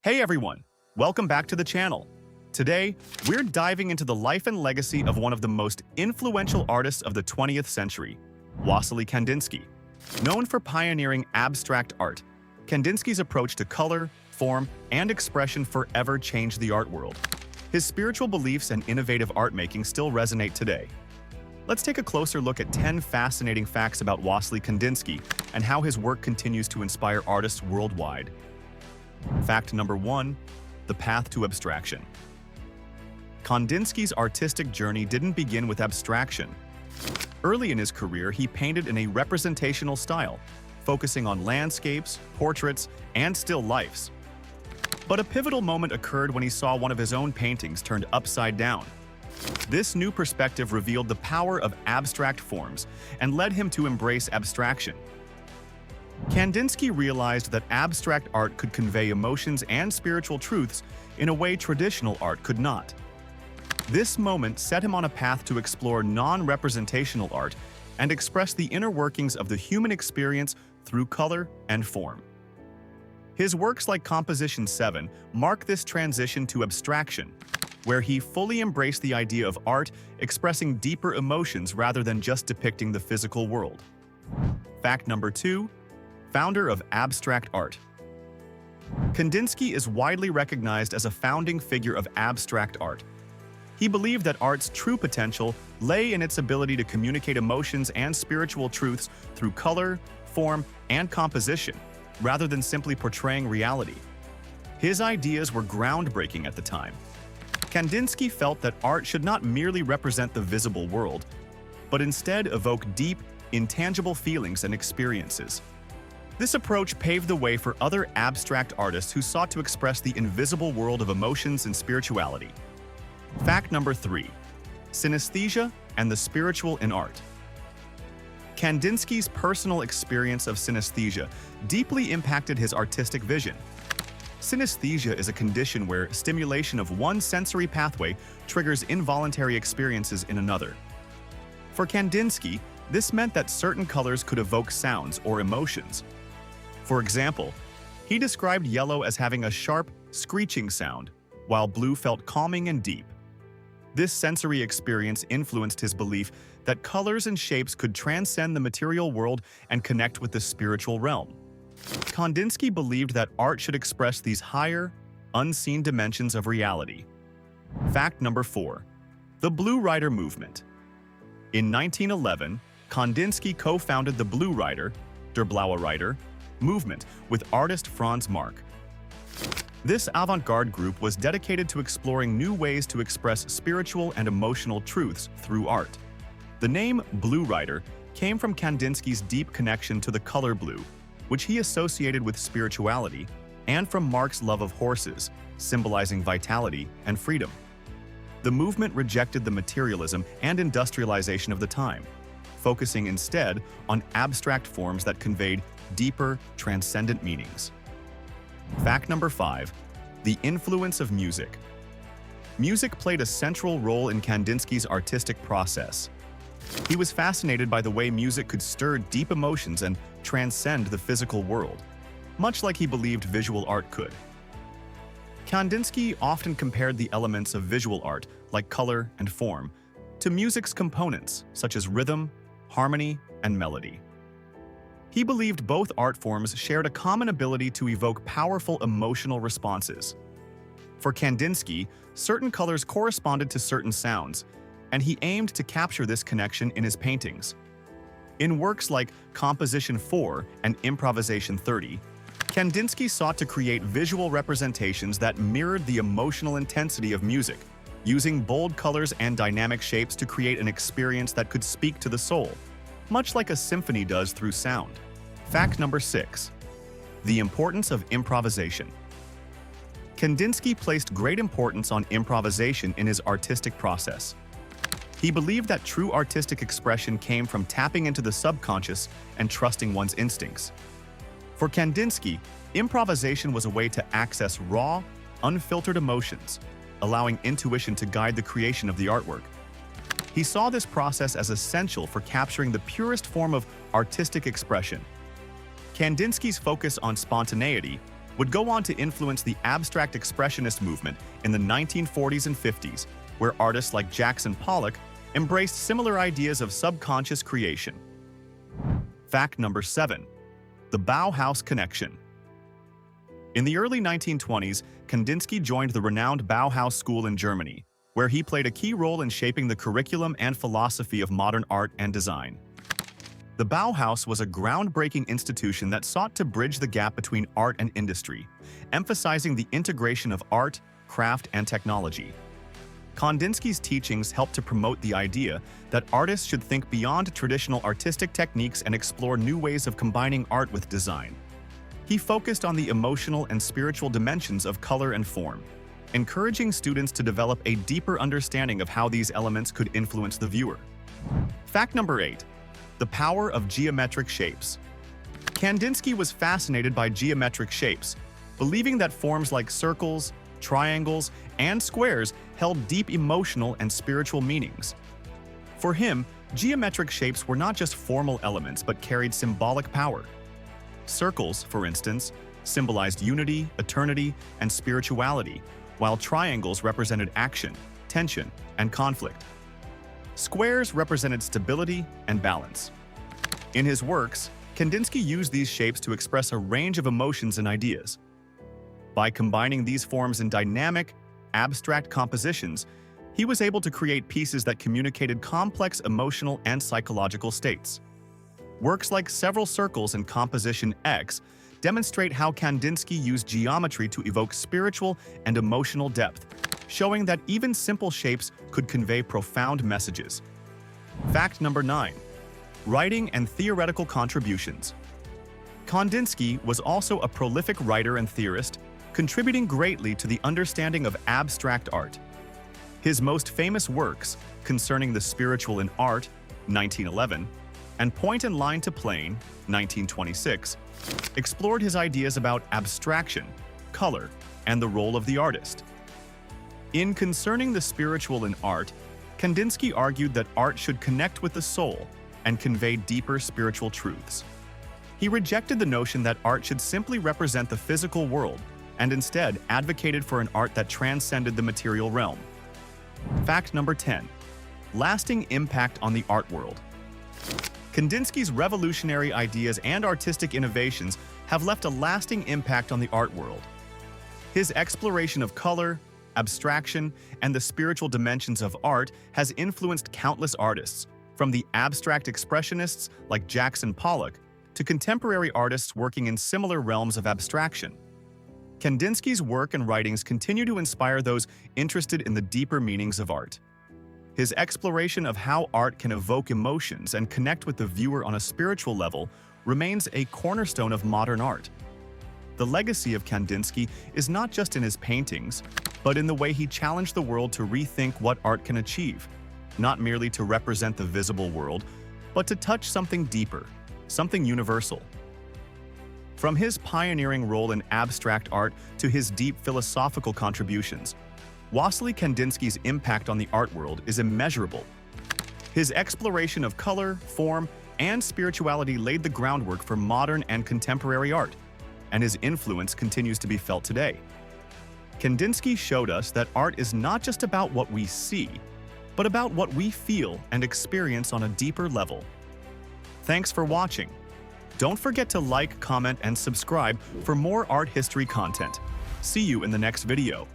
Hey everyone, welcome back to the channel. Today, we're diving into the life and legacy of one of the most influential artists of the 20th century, Wassily Kandinsky. Known for pioneering abstract art, Kandinsky's approach to color, form, and expression forever changed the art world. His spiritual beliefs and innovative art making still resonate today. Let's take a closer look at 10 fascinating facts about Wassily Kandinsky and how his work continues to inspire artists worldwide. Fact number 1. The path to abstraction. Kandinsky's artistic journey didn't begin with abstraction. Early in his career, he painted in a representational style, focusing on landscapes, portraits, and still lifes. But a pivotal moment occurred when he saw one of his own paintings turned upside down. This new perspective revealed the power of abstract forms and led him to embrace abstraction. Kandinsky realized that abstract art could convey emotions and spiritual truths in a way traditional art could not. This moment set him on a path to explore non-representational art and express the inner workings of the human experience through color and form. His works like Composition 7 mark this transition to abstraction, where he fully embraced the idea of art expressing deeper emotions rather than just depicting the physical world. Fact number 2. Founder of abstract art. Kandinsky is widely recognized as a founding figure of abstract art. He believed that art's true potential lay in its ability to communicate emotions and spiritual truths through color, form, and composition, rather than simply portraying reality. His ideas were groundbreaking at the time. Kandinsky felt that art should not merely represent the visible world, but instead evoke deep, intangible feelings and experiences. This approach paved the way for other abstract artists who sought to express the invisible world of emotions and spirituality. Fact number 3. Synesthesia and the spiritual in art. Kandinsky's personal experience of synesthesia deeply impacted his artistic vision. Synesthesia is a condition where stimulation of one sensory pathway triggers involuntary experiences in another. For Kandinsky, this meant that certain colors could evoke sounds or emotions. For example, he described yellow as having a sharp, screeching sound, while blue felt calming and deep. This sensory experience influenced his belief that colors and shapes could transcend the material world and connect with the spiritual realm. Kandinsky believed that art should express these higher, unseen dimensions of reality. Fact number 4. The Blue Rider movement. In 1911, Kandinsky co-founded the Blue Rider, Der Blaue Reiter, movement with artist Franz Marc. This avant-garde group was dedicated to exploring new ways to express spiritual and emotional truths through art. The name Blue Rider came from Kandinsky's deep connection to the color blue, which he associated with spirituality, and from Marc's love of horses, symbolizing vitality and freedom. The movement rejected the materialism and industrialization of the time, focusing instead on abstract forms that conveyed deeper, transcendent meanings. Fact number 5. The influence of music. Music played a central role in Kandinsky's artistic process. He was fascinated by the way music could stir deep emotions and transcend the physical world, much like he believed visual art could. Kandinsky often compared the elements of visual art, like color and form, to music's components, such as rhythm, harmony, and melody. He believed both art forms shared a common ability to evoke powerful emotional responses. For Kandinsky, certain colors corresponded to certain sounds, and he aimed to capture this connection in his paintings. In works like Composition 4 and Improvisation 30, Kandinsky sought to create visual representations that mirrored the emotional intensity of music, using bold colors and dynamic shapes to create an experience that could speak to the soul, much like a symphony does through sound. Fact number 6. The importance of improvisation. Kandinsky placed great importance on improvisation in his artistic process. He believed that true artistic expression came from tapping into the subconscious and trusting one's instincts. For Kandinsky, improvisation was a way to access raw, unfiltered emotions, allowing intuition to guide the creation of the artwork. He saw this process as essential for capturing the purest form of artistic expression. Kandinsky's focus on spontaneity, would go on to influence the abstract expressionist movement in the 1940s and 50s, where artists like Jackson Pollock embraced similar ideas of subconscious creation. Fact number 7. The Bauhaus Connection. In the early 1920s, Kandinsky joined the renowned Bauhaus school in Germany, where he played a key role in shaping the curriculum and philosophy of modern art and design. The Bauhaus was a groundbreaking institution that sought to bridge the gap between art and industry, emphasizing the integration of art, craft, and technology. Kandinsky's teachings helped to promote the idea that artists should think beyond traditional artistic techniques and explore new ways of combining art with design. He focused on the emotional and spiritual dimensions of color and form, encouraging students to develop a deeper understanding of how these elements could influence the viewer. Fact number 8. The power of geometric shapes. Kandinsky was fascinated by geometric shapes, believing that forms like circles, triangles, and squares held deep emotional and spiritual meanings. For him, geometric shapes were not just formal elements but carried symbolic power. Circles, for instance, symbolized unity, eternity, and spirituality, while triangles represented action, tension, and conflict. Squares represented stability and balance. In his works, Kandinsky used these shapes to express a range of emotions and ideas. By combining these forms in dynamic, abstract compositions, he was able to create pieces that communicated complex emotional and psychological states. Works like Several Circles and Composition X demonstrate how Kandinsky used geometry to evoke spiritual and emotional depth, showing that even simple shapes could convey profound messages. Fact number 9. Writing and theoretical contributions. Kandinsky was also a prolific writer and theorist, contributing greatly to the understanding of abstract art. His most famous works, Concerning the Spiritual in Art, 1911, and Point and Line to Plane, 1926, explored his ideas about abstraction, color, and the role of the artist. In Concerning the Spiritual in Art, Kandinsky argued that art should connect with the soul and convey deeper spiritual truths. He rejected the notion that art should simply represent the physical world and instead advocated for an art that transcended the material realm. Fact number 10. Lasting impact on the art world. Kandinsky's revolutionary ideas and artistic innovations have left a lasting impact on the art world. His exploration of color, abstraction, and the spiritual dimensions of art has influenced countless artists, from the abstract expressionists like Jackson Pollock to contemporary artists working in similar realms of abstraction. Kandinsky's work and writings continue to inspire those interested in the deeper meanings of art. His exploration of how art can evoke emotions and connect with the viewer on a spiritual level remains a cornerstone of modern art. The legacy of Kandinsky is not just in his paintings, but in the way he challenged the world to rethink what art can achieve, not merely to represent the visible world, but to touch something deeper, something universal. From his pioneering role in abstract art to his deep philosophical contributions, Wassily Kandinsky's impact on the art world is immeasurable. His exploration of color, form, and spirituality laid the groundwork for modern and contemporary art, and his influence continues to be felt today. Kandinsky showed us that art is not just about what we see, but about what we feel and experience on a deeper level. Thanks for watching. Don't forget to like, comment, and subscribe for more art history content. See you in the next video.